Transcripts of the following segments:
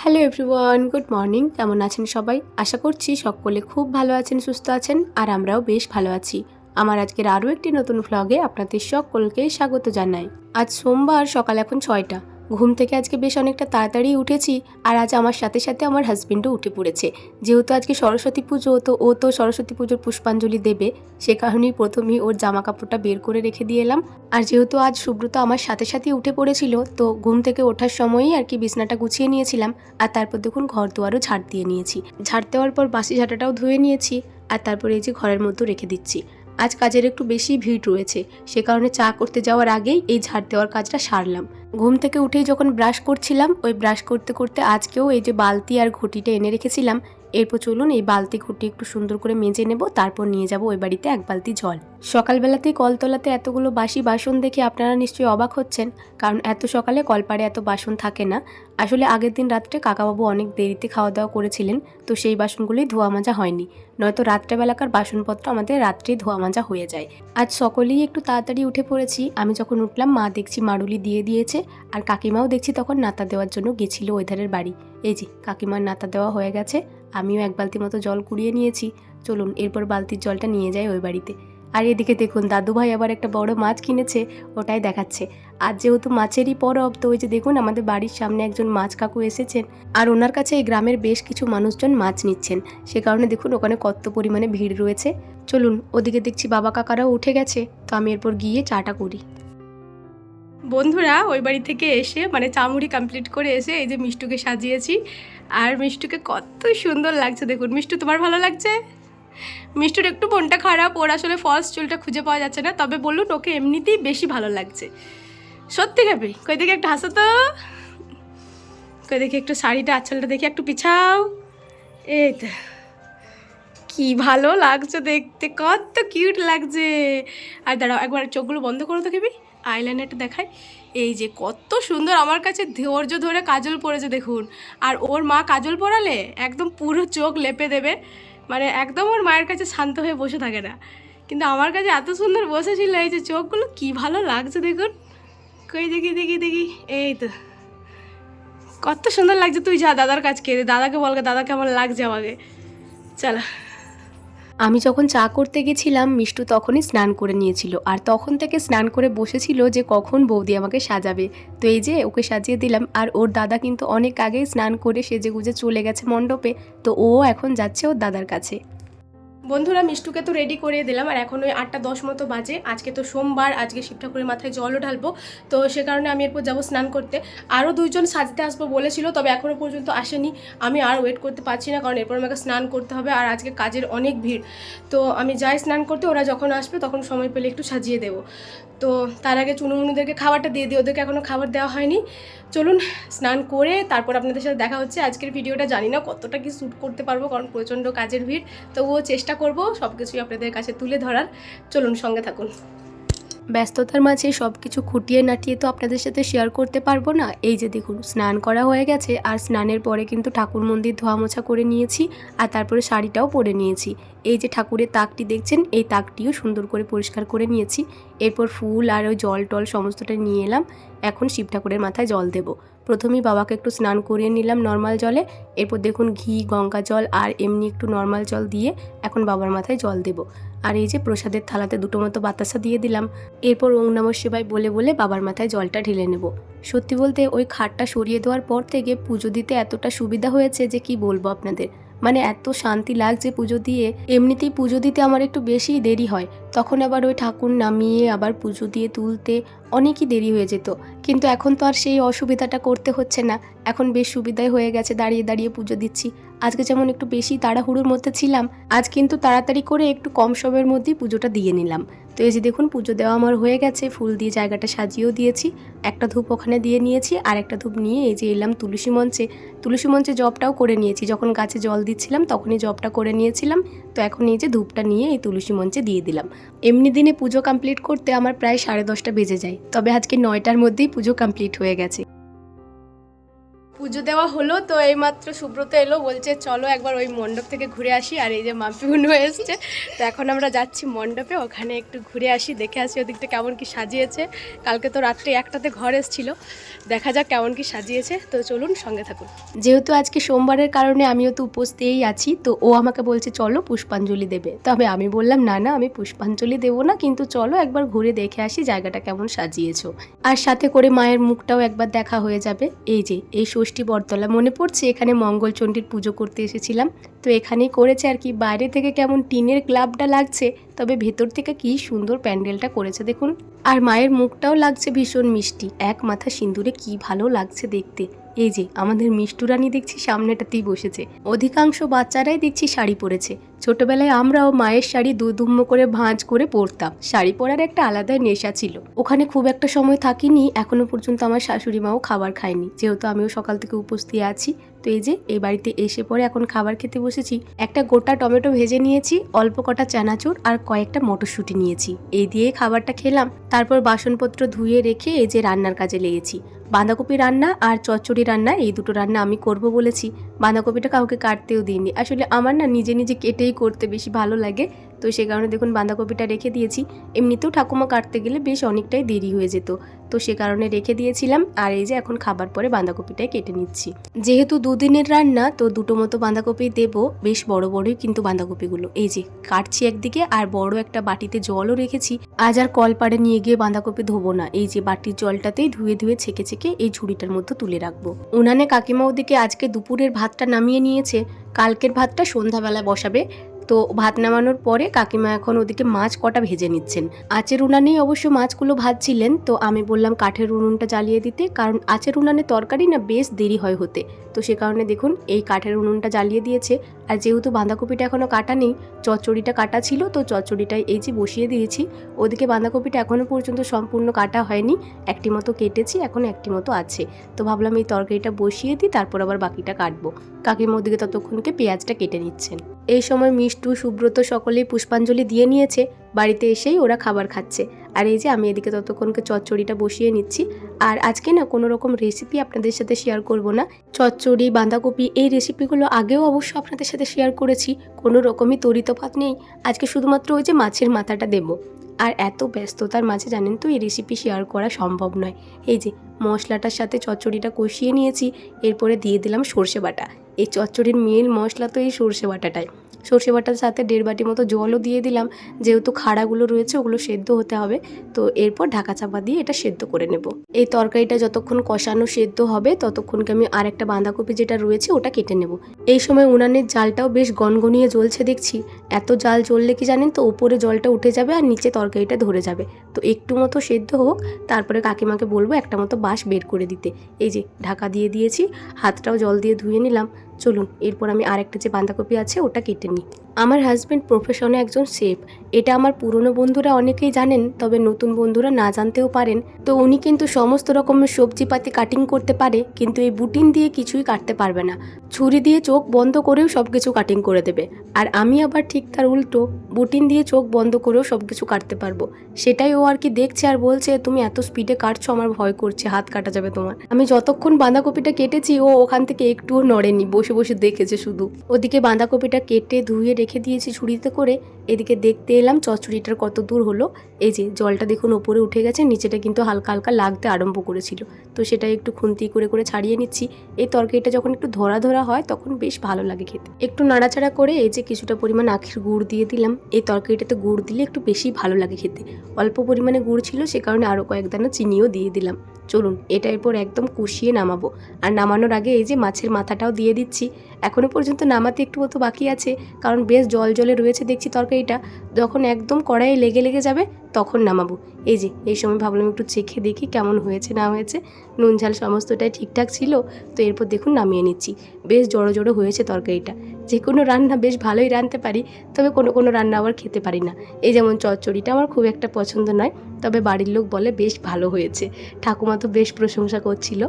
Hello everyone, good morning. কেমন আছেন সবাই? আশা করছি সকলে খুব ভালো আছেন, সুস্থ আছেন, আর আমরাও বেশ ভালো আছি। আমার আজকের আরও একটি নতুন ভ্লগে আপনাদের সকলকে স্বাগত জানাই। আজ সোমবার, সকাল এখন 6টা। ঘুম থেকে আজকে বেশ অনেকটা তাড়াতাড়ি উঠেছি, আর আজ আমার সাথে সাথে আমার হাজবেন্ডও উঠে পড়েছে। যেহেতু আজকে সরস্বতী পুজো, তো ও তো সরস্বতী পুজোর পুষ্পাঞ্জলি দেবে, সে কারণেই প্রথমেই ওর জামা কাপড়টা বের করে রেখে দিয়ে এলাম। আর যেহেতু আজ সুব্রত আমার সাথে সাথে উঠে পড়েছিল, তো ঘুম থেকে ওঠার সময়ই আর কি বিছনাটা গুছিয়ে নিয়েছিলাম। আর তারপর দেখুন ঘর দুয়ারও ঝাড় দিয়ে নিয়েছি। ঝাড় দেওয়ার পর বাসি ঝাঁটাটাও ধুয়ে নিয়েছি, আর তারপরে এই যে ঘরের মধ্যে রেখে দিচ্ছি। আজ কাজের একটু বেশি ভিড় রয়েছে, সে কারণে চা করতে যাওয়ার আগেই এই ঝাড় দেওয়ার কাজটা সারলাম। ঘুম থেকে উঠেই যখন ব্রাশ করছিলাম, ওই ব্রাশ করতে করতে আজকেও এই যে বালতি আর ঘটিটা এনে রেখেছিলাম। এরপর চলুন এই বালতি ঘটি একটু সুন্দর করে মেজে নেব, তারপর নিয়ে যাব ওই বাড়িতে এক বালতি জল। সকালবেলাতেই কলতলাতে এতগুলো বাসি বাসন দেখে আপনারা নিশ্চয়ই অবাক হচ্ছেন, কারণ এত সকালে কলপাড়ে এত বাসন থাকে না। আসলে আগের দিন রাত্রে কাকাবাবু অনেক দেরিতে খাওয়া দাওয়া করেছিলেন, তো সেই বাসনগুলোই ধোয়া মাজা হয়নি। নয়তো রাত্রেবেলাকার বাসনপত্র আমাদের রাত্রেই ধোয়া মাজা হয়ে যায়। আজ সকলেই একটু তাড়াতাড়ি উঠে পড়েছি। আমি যখন উঠলাম, মা দেখছি মাড়ুলি দিয়ে দিয়েছে, আর কাকিমাও দেখছি তখন নাতা দেওয়ার জন্য গেছিল ওই ধারের বাড়ি। এই যে কাকিমার নাতা দেওয়া হয়ে গেছে, আমিও এক বালতি মতো জল কুড়িয়ে নিয়েছি। চলুন এরপর বালতির জলটা নিয়ে যাই ওই বাড়িতে। আর এদিকে দেখুন দাদুভাই আবার একটা বড় মাছ কিনেছে, ওটাই দেখাচ্ছে। আজ যেহেতু মাছেরই পরব, তো ওই যে দেখুন আমাদের বাড়ির সামনে একজন মাছ কাকু এসেছেন, আর ওনার কাছে এই গ্রামের বেশ কিছু মানুষজন মাছ নিচ্ছেন। সে কারণে দেখুন ওখানে কত পরিমাণে ভিড় রয়েছে। চলুন ওদিকে দেখছি বাবা কাকারাও উঠে গেছে, তো আমি এরপর গিয়ে চাটা করি। বন্ধুরা, ওই বাড়ি থেকে এসে মানে চামুড়ি কমপ্লিট করে এসে এই যে মিষ্টুকে সাজিয়েছি, আর মিষ্টুকে কত সুন্দর লাগছে দেখুন। মিষ্টু, তোমার ভালো লাগছে? মিষ্টুর একটু মনটা খারাপ, ওর আসলে ফলস চুলটা খুঁজে পাওয়া যাচ্ছে না, তবে বলুন ওকে এমনিতেই বেশি ভালো লাগছে। সত্যি খাবি? কই দেখি একটু হাসো তো, কই দেখি একটু শাড়িটা আঁচলটা দেখি একটু পিছাও। এই তো, কি ভালো লাগছে দেখতে, কত কিউট লাগছে। আর দাঁড়াও একবার চোখগুলো বন্ধ করো তো খেবি, আইলাইনারটা দেখায়। এই যে কত সুন্দর, আমার কাছে ধৈর্য ধরে কাজল পরেছে দেখুন। আর ওর মা কাজল পরালে একদম পুরো চোখ লেপে দেবে, মানে একদম ওর মায়ের কাছে শান্ত হয়ে বসে থাকে না, কিন্তু আমার কাছে এত সুন্দর বসেছিল। এই যে চোখগুলো কি ভালো লাগছে দেখুন। কই দেখি দেখি দেখি, এই তো কত সুন্দর লাগছে। তুই যা দাদার কাছকে, দাদাকে বলকে দাদা কেমন লাগছে আমাকে। চলো। আমি যখন চা করতে গেছিলাম, মিষ্টু তখনই স্নান করে নিয়েছিল, আর তখন থেকে স্নান করে বসেছিল যে কখন বৌদি আমাকে সাজাবে। তো এই যে ওকে সাজিয়ে দিলাম, আর ওর দাদা কিন্তু অনেক আগেই স্নান করে সেজে গুজে চলে গেছে মণ্ডপে, তো ও এখন যাচ্ছে ওর দাদার কাছে। বন্ধুরা, মিষ্টুকে তো রেডি করে দিলাম, আর এখন ওই 8টা 10 মতো বাজে। আজকে তো সোমবার, আজকে শিব ঠাকুরের মাথায় জলও ঢালবো, তো সে কারণে আমি এরপর যাবো স্নান করতে। আরও 2জন সাজতে আসবো বলেছিল, তবে এখনও পর্যন্ত আসেনি। আমি আর ওয়েট করতে পারছি না, কারণ এরপর আমাকে স্নান করতে হবে, আর আজকে কাজের অনেক ভিড়। তো আমি যাই স্নান করতে, ওরা যখন আসবে তখন সময় পেলে একটু সাজিয়ে দেবো। তো তার আগে চুনুমুনুদেরকে খাবারটা দিয়ে দিই, ওদেরকে এখনও খাবার দেওয়া হয়নি। চলুন স্নান করে তারপর আপনাদের সাথে দেখা হচ্ছে। আজকের ভিডিওটা জানি না কতটা কি শ্যুট করতে পারবো, কারণ প্রচণ্ড কাজের ভিড়, তবুও চেষ্টা করব সব কিছুই আপনাদের কাছে তুলে ধরার। চলুন সঙ্গে থাকুন। ব্যস্ততার মাঝে সব কিছু খুঁটিয়ে নাটিয়ে তো আপনাদের সাথে শেয়ার করতে পারবো না। এই যে দেখুন স্নান করা হয়ে গেছে, আর স্নানের পরে কিন্তু ঠাকুর মন্দির ধোয়া মোছা করে নিয়েছি, আর তারপরে শাড়িটাও পরে নিয়েছি। এই যে ঠাকুরের তাকটি দেখছেন, এই তাকটিও সুন্দর করে পরিষ্কার করে নিয়েছি। এরপর ফুল আর ওই জল টল সমস্তটা নিয়ে এলাম। এখন শিব ঠাকুরের মাথায় জল দেব। প্রথমেই বাবাকে একটু স্নান করিয়ে নিলাম নর্মাল জলে, এরপর দেখুন ঘি, গঙ্গা জল আর এমনি একটু নর্মাল জল দিয়ে এখন বাবার মাথায় জল দেব। আর এই যে প্রসাদের থালাতে 2টো মতো বাতাসা দিয়ে দিলাম। এরপর ওং নমঃ শিবায় বলে বলে বাবার মাথায় জলটা ঢেলে নেব। সত্যি বলতে ওই খাটটা সরিয়ে দেওয়ার পর থেকে পুজো দিতে এতটা সুবিধা হয়েছে যে কি বলবো আপনাদের, মানে এত শান্তি লাগছে পুজো দিয়ে। এমনিতেই পুজো দিতে আমার একটু বেশি দেরি হয়, তখন আবার ওই ঠাকুর নামিয়ে আবার পুজো দিয়ে তুলতে অনেকই দেরি হয়ে যেত, কিন্তু এখন তো আর সেই অসুবিধাটা করতে হচ্ছে না। এখন বেশ সুবিধাই হয়ে গেছে, দাঁড়িয়ে দাঁড়িয়ে পুজো দিচ্ছি। আজকে যেমন একটু বেশি তাড়াহুড়োর মধ্যে ছিলাম, আজ কিন্তু তাড়াতাড়ি করে একটু কম সময়ের মধ্যেই পুজোটা দিয়ে নিলাম। তো এই যে দেখুন পুজো দেওয়া আমার হয়ে গেছে, ফুল দিয়ে জায়গাটা সাজিয়েও দিয়েছি। একটা ধূপ ওখানে দিয়ে নিয়েছি, আর একটা ধূপ নিয়ে এই যে এলাম তুলসী মঞ্চে। তুলসী মঞ্চে জবটাও করে নিয়েছি, যখন গাছে জল দিচ্ছিলাম তখনই জবটা করে নিয়েছিলাম। তো এখন এই যে ধূপটা নিয়ে এই তুলসী মঞ্চে দিয়ে দিলাম। এমনি দিনে পুজো কমপ্লিট করতে আমার প্রায় 10:30 বেজে যায়, তবে আজকে 9টার মধ্যেই পুজো কমপ্লিট হয়ে গেছে। পুজো দেওয়া হলো, তো এইমাত্র সুব্রত এলো, বলছে চলো একবার ওই মণ্ডপ থেকে ঘুরে আসি। আর এই যে মাম্পিগুলো এসছে, তো এখন আমরা যাচ্ছি মণ্ডপে, ওখানে একটু ঘুরে আসি, দেখে আসি ওদিকটা কেমন কি সাজিয়েছে। কালকে তো রাত্রে একটাতে ঘর এসেছিল, দেখা যাক কেমন কি সাজিয়েছে। তো চলুন সঙ্গে থাকুন। যেহেতু আজকে সোমবারের কারণে আমিও তো উপোস দিয়েই আছি, তো ও আমাকে বলছে চলো পুষ্পাঞ্জলি দেবে। তবে আমি বললাম না না, আমি পুষ্পাঞ্জলি দেবো না, কিন্তু চলো একবার ঘুরে দেখে আসি জায়গাটা কেমন সাজিয়েছো। আর সাথে করে মায়ের মুখটাও একবার দেখা হয়ে যাবে। এই যে এই ষষ্ঠী বটতলা মনে পড়ছে, এখানে মঙ্গলচণ্ডীর পুজো করতে এসেছিলাম, তো এখানেই করেছে আর কি। বাইরে থেকে কেমন টিনের ক্লাবটা লাগছে, তবে ভেতর থেকে কি সুন্দর প্যান্ডেলটা করেছে দেখুন। আর মায়ের মুখটাও লাগছে ভীষণ মিষ্টি, এক মাথা সিঁদুরে কি ভালো লাগছে দেখতে। এই যে আমাদের মিষ্টু রানী দেখছি সামনেটাতেই বসেছে। অধিকাংশ বাচ্চারাই দেখছি শাড়ি পরেছে। ছোটবেলায় আমরাও মায়ের শাড়ি দুধুম্ম করে ভাঁজ করে পরতাম। শাড়ি পরার একটা আলাদাই নেশা ছিল। ওখানে খুব একটা সময় থাকিনি, এখনো পর্যন্ত আমার শাশুড়ি মাও খাবার খায়নি, যেহেতু আমিও সকাল থেকে উপোস দিয়ে আছি। তো এই যে এই বাড়িতে এসে পরে এখন খাবার খেতে বসেছি। একটা গোটা টমেটো ভেজে নিয়েছি, অল্প কটা চানাচুর আর কয়েকটা মটরশুঁটি নিয়েছি, এই দিয়ে খাবারটা খেলাম। তারপর বাসনপত্র ধুয়ে রেখে এই যে রান্নার কাজে লেগেছি। বাঁধাকপি রান্না আর চচ্চড়ি রান্না, এই দুটো রান্না আমি করব বলেছি। বাঁধাকপিটা কাউকে কাটতেও দিইনি, আসলে আমার না নিজে নিজে কেটেই করতে বেশি ভালো লাগে, তো সে কারণে দেখুন বাঁধাকপিটা রেখে দিয়েছি। এমনিতেও ঠাকুমা কাটতে গেলে বেশ অনেকটাই দেরি হয়ে যেত, তো সে কারণে রেখে দিয়েছিলাম। আর এই যে এখন খাবার পরে বাঁধাকপিটাই কেটে নিচ্ছি। যেহেতু দুদিনের রান্না, তো দুটো মতো বাঁধাকপি দেব, বেশ বড় বড়ই কিন্তু বাঁধাকপিগুলো। এই যে কাটছি একদিকে, আর বড় একটা বাটিতে জলও রেখেছি। আজ আর কলপাড়ে নিয়ে গিয়ে বাঁধাকপি ধোবো না, এই যে বাটির জলটাতেই ধুয়ে ধুয়ে ছেঁকে ছেঁকে এই ঝুড়িটার মধ্যে তুলে রাখবো। উনানে কাকিমা ওদিকে আজকে দুপুরের ভাতটা নামিয়ে নিয়েছে, কালকের ভাতটা সন্ধ্যাবেলায় বসাবে। তো ভাত নামানোর পরে কাকিমা এখন ওদিকে মাছ কটা ভেজে নিচ্ছেন। আঁচের উনানেই অবশ্য মাছগুলো ভাজছিলেন, তো আমি বললাম কাঠের উনুনটা জ্বালিয়ে দিতে, কারণ আঁচের উনানে তরকারি না বেশ দেরি হয় হতে, তো সে কারণে দেখুন এই কাঠের উনুনটা জ্বালিয়ে দিয়েছে। আর যেহেতু বাঁধাকপিটা এখনও কাটা নেই, চচ্চড়িটা কাটা ছিল, তো চচ্চড়িটাই এই যে বসিয়ে দিয়েছি। ওদিকে বাঁধাকপিটা এখনও পর্যন্ত সম্পূর্ণ কাটা হয়নি, একটি মতো কেটেছি, এখন একটি মতো আছে। তো ভাবলাম এই তরকারিটা বসিয়ে দিই, তারপর আবার বাকিটা কাটবো। কাকিমা ওদিকে ততক্ষণকে পেঁয়াজটা কেটে নিচ্ছেন। এই সময় মিষ্টু সুব্রত সকলেই পুষ্পাঞ্জলি দিয়ে নিয়েছে, বাড়িতে এসেই ওরা খাবার খাচ্ছে। আর এই যে আমি এদিকে ততক্ষণকে চচ্চড়িটা বসিয়ে নিচ্ছি। আর আজকে না কোনো রকম রেসিপি আপনাদের সাথে শেয়ার করব না। চচ্চড়ি বাঁধাকপি এই রেসিপিগুলো আগেও অবশ্য আপনাদের সাথে শেয়ার করেছি, কোনো রকমই তরিতফাত নেই। আজকে শুধুমাত্র ওই যে মাছের মাথাটা দেবো। আর এত ব্যস্ততার মাঝে জানেন তো এই রেসিপি শেয়ার করা সম্ভব নয়। এই যে মশলাটার সাথে চচ্চড়িটা কষিয়ে নিয়েছি, এরপরে দিয়ে দিলাম সর্ষে বাটা। এই চচ্চড়ির মেন মশলা তো এই সর্ষে বাটাটাই। সর্ষে বাটার সাথে 1.5 বাটি মতো জলও দিয়ে দিলাম, যেহেতু খাড়াগুলো রয়েছে ওগুলো সেদ্ধ হতে হবে। তো এরপর ঢাকা চাপা দিয়ে এটা সেদ্ধ করে নেব। এই তরকারিটা যতক্ষণ কষানো সেদ্ধ হবে, ততক্ষণকে আমি আরেকটা বাঁধাকপি যেটা রয়েছে ওটা কেটে নেব। এই সময় উনানের জালটাও বেশ গনগনিয়ে জ্বলছে দেখছি। এত জাল জ্বললে কি জানেন তো, উপরে জলটা উঠে যাবে আর নিচে তরকারিটা ধরে যাবে। তো একটু মতো সেদ্ধ হোক, তারপরে কাকিমাকে বলবো একটা মতো বাঁশ বের করে দিতে। এই যে ঢাকা দিয়ে দিয়েছি, হাতটাও জল দিয়ে ধুয়ে নিলাম। চলুন এরপর আমি আরেকটা যে বাঁধাকপি আছে ওটা কেটে নিই। আমার হাজব্যান্ড প্রফেশনে একজন শেফ, এটা আমার পুরনো বন্ধুরা অনেকেই জানেন, তবে নতুন বন্ধুরা না জানতেও পারেন। তো উনি কিন্তু সমস্ত রকমের সবজিপাতি কাটিং করতে পারে, কিন্তু এই বুটিন দিয়ে কিছুই কাটতে পারবে না। ছুরি দিয়ে চোখ বন্ধ করেও সব কিছু কাটিং করে দেবে। আর আমি আবার ঠিক তার উল্টো, বুটিন দিয়ে চোখ বন্ধ করেও সব কিছু কাটতে পারবো। সেটাই ও আর কি দেখছে আর বলছে তুমি এত স্পিডে কাটছো, আমার ভয় করছে, হাত কাটা যাবে তোমার। আমি যতক্ষণ বাঁধাকপিটা কেটেছি ও ওখান থেকে একটুও নড়েনি, বসে বসে দেখেছে শুধু। ওদিকে বাঁধাকপিটা কেটে ধুয়ে রেখে দিয়েছি ছুরিতে করে। এদিকে দেখতে এলাম চচ্চড়িটার কত দূর হলো। এই যে জলটা দেখুন ওপরে উঠে গেছে, নিচেটা কিন্তু হালকা হালকা লাগতে আরম্ভ করেছিল, তো সেটা একটু খুন্তি করে করে ছাড়িয়ে নিচ্ছি। এই তরকারিটা যখন একটু ধরা ধরা হয় তখন বেশ ভালো লাগে খেতে। একটু নাড়াচাড়া করে এই যে কিছুটা পরিমাণ আখের গুড় দিয়ে দিলাম। এই তরকারিটাতে গুড় দিলে একটু বেশি ভালো লাগে খেতে। অল্প পরিমাণে গুড় ছিল, সে কারণে আরও কয়েক দানা চিনিও দিয়ে দিলাম। চলুন এটা এরপর একদম কষিয়ে নামাবো। আর নামানোর আগে এই যে মাছের মাথাটাও দিয়ে দিচ্ছি। এখনো পর্যন্ত নামাতে একটু মতো বাকি আছে, কারণ বেশ জল জলে রয়েছে দেখছি তরকারিটা। যখন একদম কড়াইয়ে লেগে লেগে যাবে তখন নামাবো। এই যে এই সময় ভাবলাম একটু চেখে দেখি কেমন হয়েছে না হয়েছে। নুন ঝাল সমস্তটাই ঠিকঠাক ছিল, তো এরপর দেখুন নামিয়ে নিচ্ছি। বেশ জড়ো জড়ো হয়েছে তরকারিটা। যে কোনো রান্না বেশ ভালোই রাঁধতে পারি, তবে কোনো কোনো রান্না আবার খেতে পারি না। এই যেমন চচ্চড়িটা আমার খুব একটা পছন্দ নয়, তবে বাড়ির লোক বলে বেশ ভালো হয়েছে। ঠাকুমা তো বেশ প্রশংসা করছিল।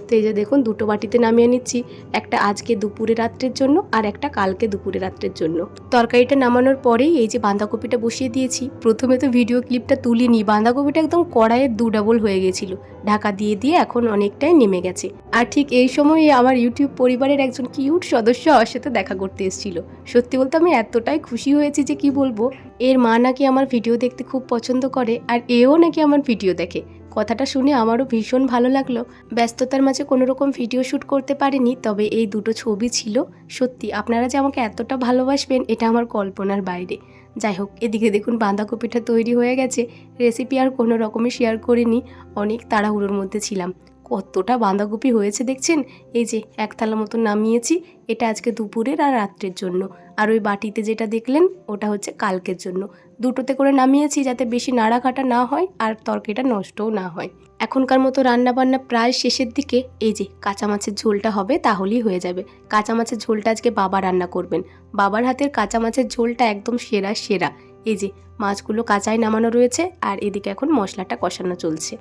তো এই যে দেখুন দুটো বাটিতে নামিয়ে নিচ্ছি, একটা আজকে দুপুরে রাত্রের জন্য আর একটা কালকে দুপুরে রাত্রের জন্য। তরকারিটা নামানোর পরেই এই যে বাঁধাকপিটা বসিয়ে দিয়েছি। প্রথমে তো ভিডিও ক্লিপটা তুলিনি, বাঁধাকপিটা একদম কড়াইয়ের 2 ডাবল হয়ে গেছিল, ঢাকা দিয়ে দিয়ে এখন অনেকটাই নেমে গেছে। আর ঠিক এই সময় আমার ইউটিউব পরিবারের একজন কিউট সদস্য আমার সাথে দেখা করতে এসেছিল। সত্যি বলতে আমি এতটাই খুশি হয়েছি যে কি বলবো। এর মা নাকি আমার ভিডিও দেখতে খুব পছন্দ করে আর এও নাকি আমার ভিডিও দেখে। কথাটা শুনে আমারও ভীষণ ভালো লাগলো। ব্যস্ততার মাঝে কোনো রকম ভিডিও শ্যুট করতে পারিনি, তবে এই দুটো ছবি ছিল। সত্যি আপনারা যে আমাকে এতটা ভালোবাসবেন এটা আমার কল্পনার বাইরে। যাই হোক, এদিকে দেখুন বাঁধাকপিটা তৈরি হয়ে গেছে। রেসিপি আর কোনো রকমে শেয়ার করিনি, অনেক তাড়াহুড়োর মধ্যে ছিলাম। কতটা বাঁধাকপি হয়েছে দেখছেন। এই যে 1 থালা মতো নামিয়েছি, এটা আজকে দুপুরের আর রাত্রের জন্য। আর ওই বাটিতে যেটা দেখলেন ওটা হচ্ছে কালকের জন্য। দুটোতে করে নামিয়েছি যাতে বেশি নাড়াঘাটা না হয় আর তরকারিটা নষ্টও না হয়। এখনকার মতো রান্নাবান্না প্রায় শেষের দিকে। এই যে কাঁচা মাছের ঝোলটা হবে, তাহলেই হয়ে যাবে। কাঁচা মাছের ঝোলটা আজকে বাবা রান্না করবেন। বাবার হাতের কাঁচা মাছের ঝোলটা একদম সেরা সেরা। এই যে মাছগুলো কাঁচায় নামানো রয়েছে আর এদিকে এখন মশলাটা কষানো চলছে।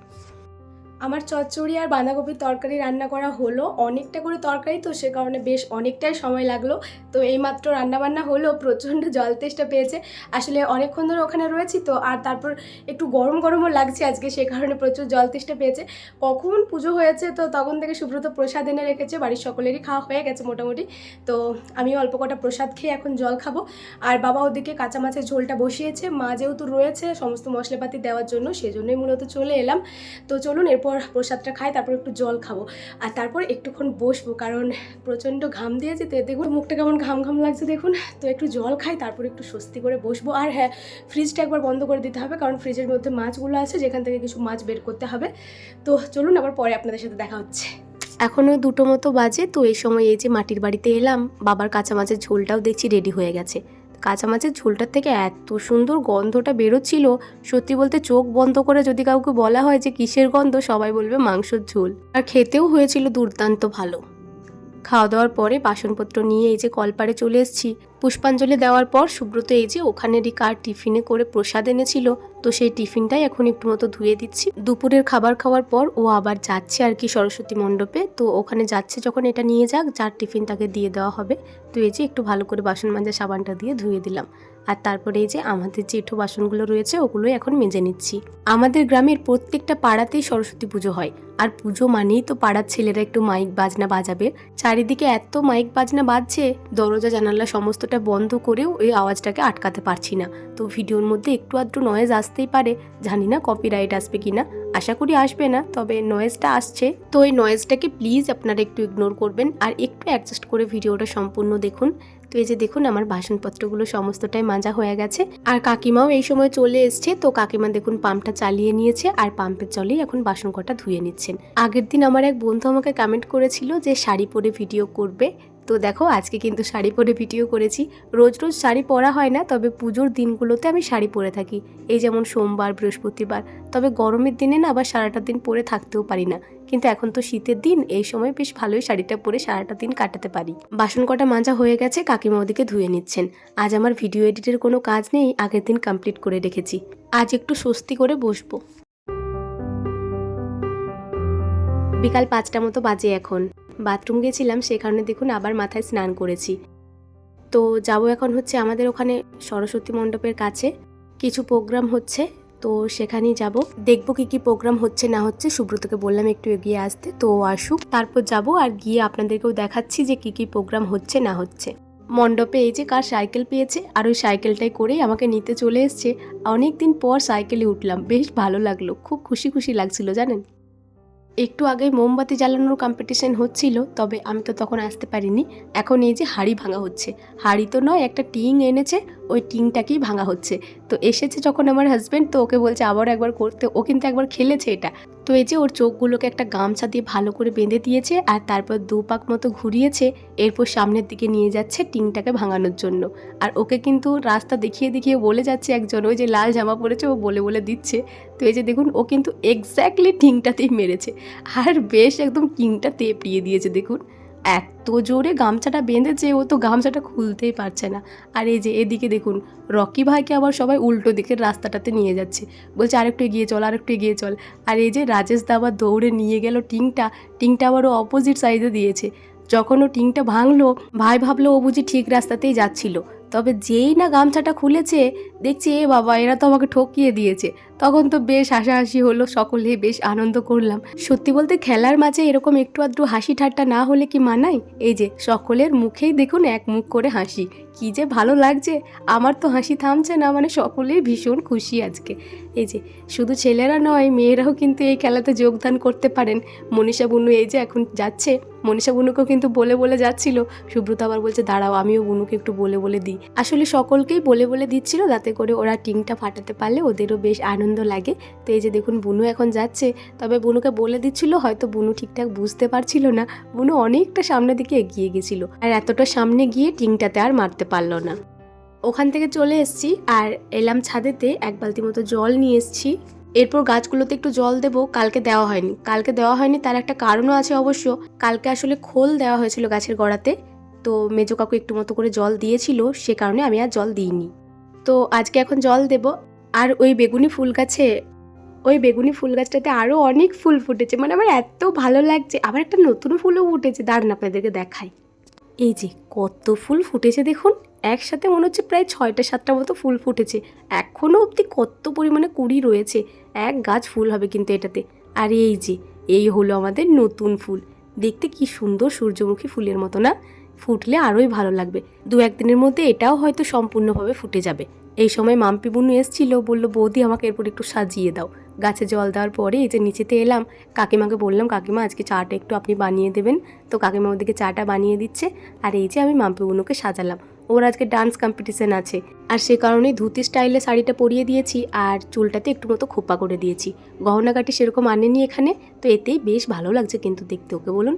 আমার চচ্চড়ি আর বাঁধাকপির তরকারি রান্না করা হলো। অনেকটা করে তরকারি তো সে কারণে বেশ অনেকটাই সময় লাগলো। তো এইমাত্র রান্নাবান্না হলো, প্রচণ্ড জল তেষ্টা পেয়েছে। আসলে অনেকক্ষণ ধরে ওখানে রয়েছি তো, আর তারপর একটু গরম গরমও লাগছে আজকে, সে কারণে প্রচুর জল তেষ্টা পেয়েছে। কখন পুজো হয়েছে তো তখন থেকে সুব্রত প্রসাদ এনে রেখেছে, বাড়ির সকলেরই খাওয়া হয়ে গেছে মোটামুটি। তো আমি অল্প কটা প্রসাদ খেয়ে এখন জল খাবো। আর বাবা ওদিকে কাঁচা মাছের ঝোলটা বসিয়েছে। মা যেহেতু রয়েছে সমস্ত মশলাপাতি দেওয়ার জন্য, সেজন্যই মূলত চলে এলাম। তো চলুন এরপর প্রসাদটা খাই, তারপর একটু জল খাবো আর তারপর একটুক্ষণ বসবো, কারণ প্রচণ্ড ঘাম দিয়েছে। তো দেখুন মুখটা কেমন ঘাম ঘাম লাগছে দেখুন। তো একটু জল খাই, তারপর একটু স্বস্তি করে বসবো। আর হ্যাঁ, ফ্রিজটা একবার বন্ধ করে দিতে হবে, কারণ ফ্রিজের মধ্যে মাছগুলো আছে, যেখান থেকে কিছু মাছ বের করতে হবে। তো চলুন আবার পরে আপনাদের সাথে দেখা হচ্ছে। এখনও 2টো মতো বাজে। তো এই সময় এই যে মাটির বাড়িতে এলাম, বাবার কাঁচা মাছের ঝোলটাও দেখছি রেডি হয়ে গেছে। কাঁচা মাছের ঝোলটার থেকে এত সুন্দর গন্ধটা বেরোচ্ছিল, সত্যি বলতে চোখ বন্ধ করে যদি কাউকে বলা হয় যে কিসের গন্ধ, সবাই বলবে মাংসর ঝোল। আর খেতেও হয়েছিল দুর্দান্ত ভালো। খাওয়া দাওয়ার পরে বাসনপত্র নিয়ে এই যে কলপাড়ে চলে এসেছি। পুষ্পাঞ্জলি দেওয়ার পর সুব্রত এই যে ওখানেরই কার টিফিনে করে প্রসাদ এনেছিল, তো সেই টিফিনটাই এখন একটু মতো ধুয়ে দিচ্ছি। দুপুরের খাবার খাওয়ার পর ও আবার যাচ্ছে আর কি সরস্বতী মণ্ডপে। তো ওখানে যাচ্ছে যখন এটা নিয়ে যাক, যার টিফিন তাকে দিয়ে দেওয়া হবে। তো এই যে একটু ভালো করে বাসন মাজা সাবানটা দিয়ে ধুয়ে দিলাম। আর তারপরে এই যে আমাদের যে এঁঠো বাসনগুলো রয়েছে ওগুলোই এখন মেজে নিচ্ছি। আমাদের গ্রামের প্রত্যেকটা পাড়াতেই সরস্বতী পুজো হয়। আর পুজো মানেই তো পাড়ার ছেলেরা একটু মাইক বাজনা বাজাবে। চারিদিকে এত মাইক বাজনা বাজছে, দরজা জানালা সমস্তটা বন্ধ করেও এই আওয়াজটাকে আটকাতে পারছি না। তো ভিডিওর মধ্যে একটু আধটু নয়েজ আসতেই পারে, জানি না কপিরাইট আসবে কিনা, আশা করি আসবে না, তবে নয়েজটা আসছে। তো এই নয়েজটাকে প্লিজ আপনারা একটু ইগনোর করবেন আর একটু অ্যাডজাস্ট করে ভিডিওটা সম্পূর্ণ দেখুন। তো এই যে দেখুন আমার বাসনপত্রগুলো সমস্তটাই মাজা হয়ে গেছে আর কাকিমাও এই সময় চলে এসছে। তো কাকিমা দেখুন পাম্পটা চালিয়ে নিয়েছে আর পাম্পের জলেই এখন বাসন কটা ধুয়ে নিচ্ছেন। আগের দিন আমার এক বন্ধু আমাকে কমেন্ট করেছিল যে শাড়ি পরে ভিডিও করবে, তো দেখো আজকে কিন্তু শাড়ি পরে ভিডিও করেছি। রোজ রোজ শাড়ি পরা হয় না, তবে পুজোর দিনগুলোতে আমি শাড়ি পরে থাকি, এই যেমন সোমবার বৃহস্পতিবার। তবে গরমের দিনে না আবার সারাটা দিন পরে থাকতেও পারি না, কিন্তু এখন তো শীতের দিন, এই সময় বেশ ভালোই শাড়িটা পরে সারাটা দিন কাটাতে পারি। বাসন কটা মাজা হয়ে গেছে, কাকিমা ওদিকে ধুয়ে নিচ্ছেন। আজ আমার ভিডিও এডিটের কোনো কাজ নেই, আগের দিন কমপ্লিট করে রেখেছি। আজ একটু স্বস্তি করে বসবো। বিকাল 5টা মতো বাজে এখন। বাথরুম গেছিলাম, সে কারণে দেখুন আবার মাথায় স্নান করেছি। তো যাবো এখন হচ্ছে আমাদের ওখানে সরস্বতী মণ্ডপের কাছে কিছু প্রোগ্রাম হচ্ছে, তো সেখানেই যাব। দেখবো কি কি প্রোগ্রাম হচ্ছে না হচ্ছে। সুব্রতকে বললাম একটু এগিয়ে আসতে, তো আসুক, তারপর যাব আর গিয়ে আপনাদেরকেও দেখাচ্ছি যে কি কি প্রোগ্রাম হচ্ছে না হচ্ছে। মণ্ডপে এই যে কার সাইকেল পেয়েছে আর ওই সাইকেলটাই করেই আমাকে নিতে চলে এসছে। অনেক দিন পর সাইকেলে উঠলাম, বেশ ভালো লাগলো, খুব খুশি খুশি লাগছিল জানেন। একটু আগে মোমবাতি জ্বালানোর কম্পিটিশন হচ্ছিল, তবে আমি তো তখন আসতে পারিনি। এখন এই যে হাঁড়ি ভাঙা হচ্ছে, হাঁড়ি তো নয়, একটা টিং এনেছে, ওই টিংটাকেই ভাঙা হচ্ছে। তো এসেছে যখন আমার হাজব্যান্ড, তো ওকে বলছে আবার একবার করতে, ও কিন্তু একবার খেলেছে এটা। তো এই যে ওর চোখগুলোকে একটা গামছা দিয়ে ভালো করে বেঁধে দিয়েছে আর তারপর 2 পাক মতো ঘুরিয়েছে, এরপর সামনের দিকে নিয়ে যাচ্ছে টিংটাকে ভাঙানোর জন্য। আর ওকে কিন্তু রাস্তা দেখিয়ে দেখিয়ে বলে যাচ্ছে একজন, ওই যে লাল জামা পরেছে, ও বলে বলে দিচ্ছে। তো এই যে দেখুন ও কিন্তু এক্স্যাক্টলি টিংটাতেই মেরেছে আর বেশ একদম টিংটা তেপড়িয়ে দিয়েছে দেখুন। এত জোরে গামছাটা বেঁধেছে, ও তো গামছাটা খুলতেই পারছে না। আর এই যে এদিকে দেখুন, রকি ভাইকে আবার সবাই উল্টো দিকের রাস্তাটাতে নিয়ে যাচ্ছে, বলছে আরেকটু এগিয়ে চল, আরেকটু এগিয়ে চল। আর এই যে রাজেশ দা আবার দৌড়ে নিয়ে গেল টিংটা আবার ও অপোজিট সাইডে দিয়েছে। যখন ও টিংটা ভাঙলো, ভাই ভাবলো ও বুঝি ঠিক রাস্তাতেই যাচ্ছিল, তবে যেই না গামছাটা খুলেছে দেখছি এ বাবা, এরা তো আমাকে ঠকিয়ে দিয়েছে। তখন তো বেশ হাসাহাসি হলো, সকলে বেশ আনন্দ করলাম। সত্যি বলতে খেলার মাঝে এরকম একটু আধটু হাসি ঠাট্টা না হলে কি মানায়? এই যে সকলের মুখেই দেখুন এক মুখ করে হাসি, কি যে ভালো লাগছে। আমার তো হাসি থামছে না, মানে সকলেই ভীষণ খুশি আজকে। এই যে শুধু ছেলেরা নয়, মেয়েরাও কিন্তু এই খেলাতে যোগদান করতে পারেন। মনীষা বুনু এই যে এখন যাচ্ছে, মনীষা বুনুকেও কিন্তু বলে বলে যাচ্ছিল। সুব্রত আবার বলছে দাঁড়াও আমিও বুনুকে একটু বলে বলে দিই। আসলে সকলকেই বলে বলে দিচ্ছিল, যাতে করে ওরা টিংটা ফাটাতে পারলে ওদেরও বেশ আনন্দ লাগে। তো এই যে দেখুন বুনু এখন যাচ্ছে, তবে বুনুকে বলে দিচ্ছিল, হয়তো বুনু ঠিকঠাক বুঝতে পারছিল না। বুনু অনেকটা সামনের দিকে এগিয়ে গেছিল, আর এতটা সামনে গিয়ে টিংটাতে আর মারতে পারলো না। ওখান থেকে চলে এসেছি আর এলাম ছাদেতে, এক বালতি মতো জল নিয়ে এসেছি। এরপর গাছগুলোতে একটু জল দেবো। কালকে দেওয়া হয়নি, তার একটা কারণও আছে অবশ্য। কালকে আসলে খোল দেওয়া হয়েছিল গাছের গোড়াতে, তো মেজো কাকু একটু মতো করে জল দিয়েছিল, সে কারণে আমি আর জল দিইনি। তো আজকে এখন জল দেব। আর ওই বেগুনি ফুল গাছটাতে আরও অনেক ফুল ফুটেছে, মানে আমার এত ভালো লাগছে। আবার একটা নতুন ফুলও ফুটেছে, দাঁড়ান আপনাদেরকে দেখাই। এই যে কত ফুল ফুটেছে দেখুন, একসাথে মনে হচ্ছে প্রায় 6-7টা মতো ফুল ফুটেছে। এখনও অবধি কত পরিমাণে কুড়ি রয়েছে, এক গাছ ফুল হবে কিন্তু এটাতে। আর এই যে এই হলো আমাদের নতুন ফুল, দেখতে কি সুন্দর, সূর্যমুখী ফুলের মতো না? ফুটলে আরোই ভালো লাগবে। 2-1 দিনের মধ্যে এটাও হয়তো সম্পূর্ণভাবে ফুটে যাবে। এই সময় মাম্পি বুনু এসেছিল, বললো বৌদি আমাকে এরপর একটু সাজিয়ে দাও। গাছে জল দেওয়ার পরে এই যে নিচেতে এলাম, কাকিমাকে বললাম কাকিমা আজকে চাটা একটু আপনি বানিয়ে দেবেন। তো কাকিমা ওদিকে চাটা বানিয়ে দিচ্ছে, আর এই যে আমি মাম্পি বুনুকে সাজালাম। ওর আজকে ডান্স কম্পিটিশন আছে, আর সে কারণেই ধুতি স্টাইলে শাড়িটা পরিয়ে দিয়েছি, আর চুলটাতে একটু মতো খোপা করে দিয়েছি। গহনাগাটি সেরকম আনেনি এখানে, তো এতেই বেশ ভালো লাগছে কিন্তু দেখতে, ওকে বলুন।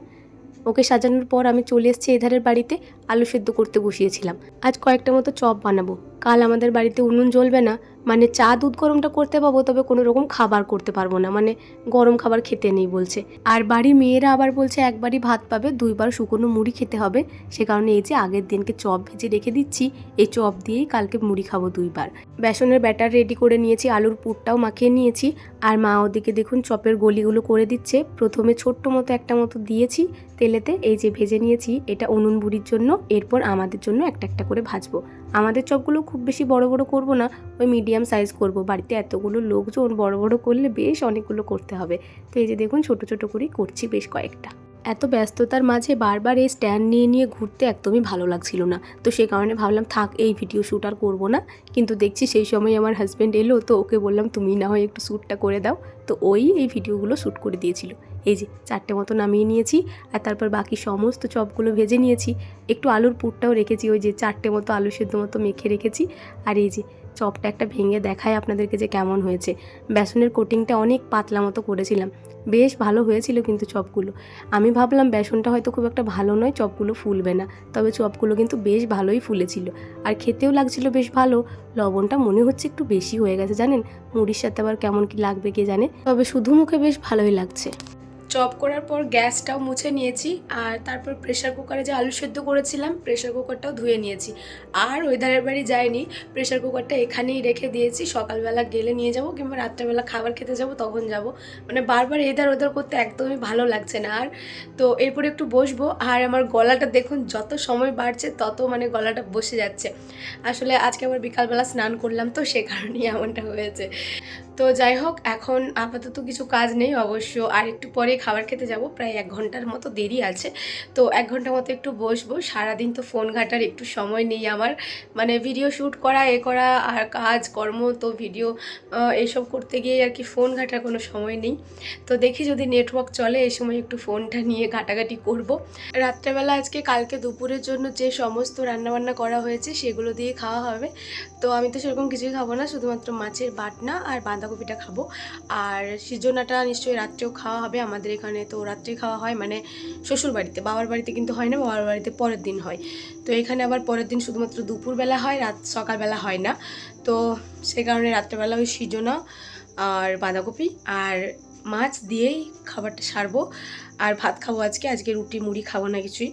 ওকে সাজানোর পর আমি চলে এসেছি এধারের বাড়িতে, আলু সেদ্ধ করতে বসিয়েছিলাম। আজ কয়েকটা মতো চপ বানাবো। কাল আমাদের বাড়িতে উনুন জ্বলবে না, মানে চা দুধ গরমটা করতে পাবো, তবে কোনো রকম খাবার করতে পারবো না, মানে গরম খাবার খেতে নেই বলছে। আর বাড়ির মেয়েরা আবার বলছে একবারই ভাত পাবে, 2বার শুকনো মুড়ি খেতে হবে। সে কারণে এই যে আগের দিনকে চপ ভেজে রেখে দিচ্ছি, এই চপ দিয়েই কালকে মুড়ি খাবো 2বার। বেসনের ব্যাটার রেডি করে নিয়েছি, আলুর পুরটাও মাখিয়ে নিয়েছি। আর মা ওদিকে দেখুন চপের গলিগুলো করে দিচ্ছে। প্রথমে ছোট্ট মতো একটা মতো দিয়েছি তেলেতে, এই যে ভেজে নিয়েছি, এটা উনুন বুড়ির জন্য। এরপর আমাদের জন্য একটা একটা করে ভাজবো। আমাদের চপগুলো খুব বেশি বড় বড় করব না, ওই মিডিয়াম সাইজ করব। বাড়িতে এতগুলো লোকজন, বড় বড় করলে বেশ অনেকগুলো করতে হবে। তো এই যে দেখুন ছোট ছোট করেই করছি বেশ কয়েকটা। এত ব্যস্ততার মাঝে বারবার এই স্ট্যান্ড নিয়ে নিয়ে ঘুরতে একদমই ভালো লাগছিল না, তো সে কারণে ভাবলাম থাক, এই ভিডিও শ্যুট আর করবো না। কিন্তু দেখছি সেই সময় আমার হাজব্যান্ড এলো, তো ওকে বললাম তুমি না হয় একটু শ্যুটটা করে দাও। তো ওই এই ভিডিওগুলো শ্যুট করে দিয়েছিল। এই যে 4টে মতো নামিয়ে নিয়েছি, আর তারপর বাকি সমস্ত চপগুলো ভেজে নিয়েছি। একটু আলুর পুরটাও রেখেছি, ওই যে 4টে মতো আলু সেদ্ধ মতো মেখে রেখেছি। আর এই যে চপটা একটা ভেঙে দেখায় আপনাদেরকে যে কেমন হয়েছে। বেসনের কোটিংটা অনেক পাতলা মতো করেছিলাম, বেশ ভালো হয়েছিল কিন্তু চপগুলো। আমি ভাবলাম বেসনটা হয়তো খুব একটা ভালো নয়, চপগুলো ফুলবে না, তবে চপগুলো কিন্তু বেশ ভালোই ফুলেছিল, আর খেতেও লাগছিল বেশ ভালো। লবণটা মনে হচ্ছে একটু বেশি হয়ে গেছে জানেন, মুড়ির সাথে আবার কেমন কি লাগবে কে জানে, তবে শুধু মুখে বেশ ভালোই লাগছে। চপ করার পর গ্যাসটাও মুছে নিয়েছি, আর তারপর প্রেশার কুকারে যে আলু সেদ্ধ করেছিলাম প্রেশার কুকারটাও ধুয়ে নিয়েছি। আর ওই ধারের বাড়ি যাইনি, প্রেশার কুকারটা এখানেই রেখে দিয়েছি। সকালবেলা গেলে নিয়ে যাব, কিংবা রাত্রেবেলা খাবার খেতে যাব তখন যাব, মানে বারবার এধার ওধার করতে একদমই ভালো লাগছে না আর। তো এরপরে একটু বসবো। আর আমার গলাটা দেখুন যত সময় বাড়ছে তত মানে গলাটা বসে যাচ্ছে। আসলে আজকে আবার বিকালবেলা স্নান করলাম, তো সে কারণেই এমনটা হয়েছে। তো যাই হোক, এখন আপাতত কিছু কাজ নেই অবশ্য, আর একটু পরে খাবার খেতে যাব, প্রায় 1 ঘন্টার মতো দেরি আছে। তো 1 ঘন্টা মতো একটু বসবো। সারাদিন তো ফোন ঘাটার একটু সময় নেই আমার, মানে ভিডিও শ্যুট করা এ করা আর কাজ কর্ম, তো ভিডিও এইসব করতে গিয়ে আর কি ফোন ঘাটার কোনো সময় নেই। তো দেখি যদি নেটওয়ার্ক চলে এই সময় একটু ফোনটা নিয়ে ঘাটাঘাটি করব। রাত্রেবেলা আজকে কালকে দুপুরের জন্য যে সমস্ত রান্নাবান্না করা হয়েছে সেগুলো দিয়ে খাওয়া হবে। তো আমি তো সেরকম কিছুই খাবো না, শুধুমাত্র মাছের বাটনা আর বাঁধাকপিটা খাবো। আর সিজনাটা নিশ্চয়ই রাত্রেও খাওয়া হবে। আমাদের এখানে তো রাত্রে খাওয়া হয়, মানে শ্বশুর বাড়িতে, বাবার বাড়িতে কিন্তু হয় না, বাবার বাড়িতে পরের দিন হয়। তো এখানে আবার পরের দিন শুধুমাত্র দুপুরবেলা হয়, সকালবেলা হয় না। তো সে কারণে রাত্রেবেলা ওই সিজনা আর বাঁধাকপি আর মাছ দিয়েই খাবারটা সারবো। আর ভাত খাবো আজকে রুটি মুড়ি খাবো না কিছুই।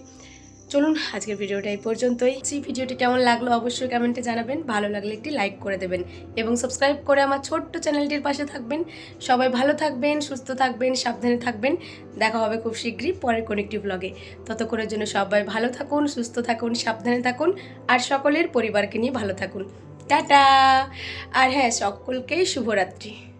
চলুন আজকের ভিডিওটা এই পর্যন্তই। ভিডিওটি কেমন লাগলো অবশ্যই কমেন্টে জানাবেন, ভালো লাগলে একটি লাইক করে দেবেন এবং সাবস্ক্রাইব করে আমার ছোট্ট চ্যানেলটির পাশে থাকবেন। সবাই ভালো থাকবেন, সুস্থ থাকবেন, সাবধানে থাকবেন। দেখা হবে খুব শীঘ্রই পরের কোনো একটি ব্লগে। ততক্ষণের জন্য সবাই ভালো থাকুন, সুস্থ থাকুন, সাবধানে থাকুন আর সকলের পরিবারকে নিয়ে ভালো থাকুন। টাটা। আর হ্যাঁ, সকলকেই শুভরাত্রি।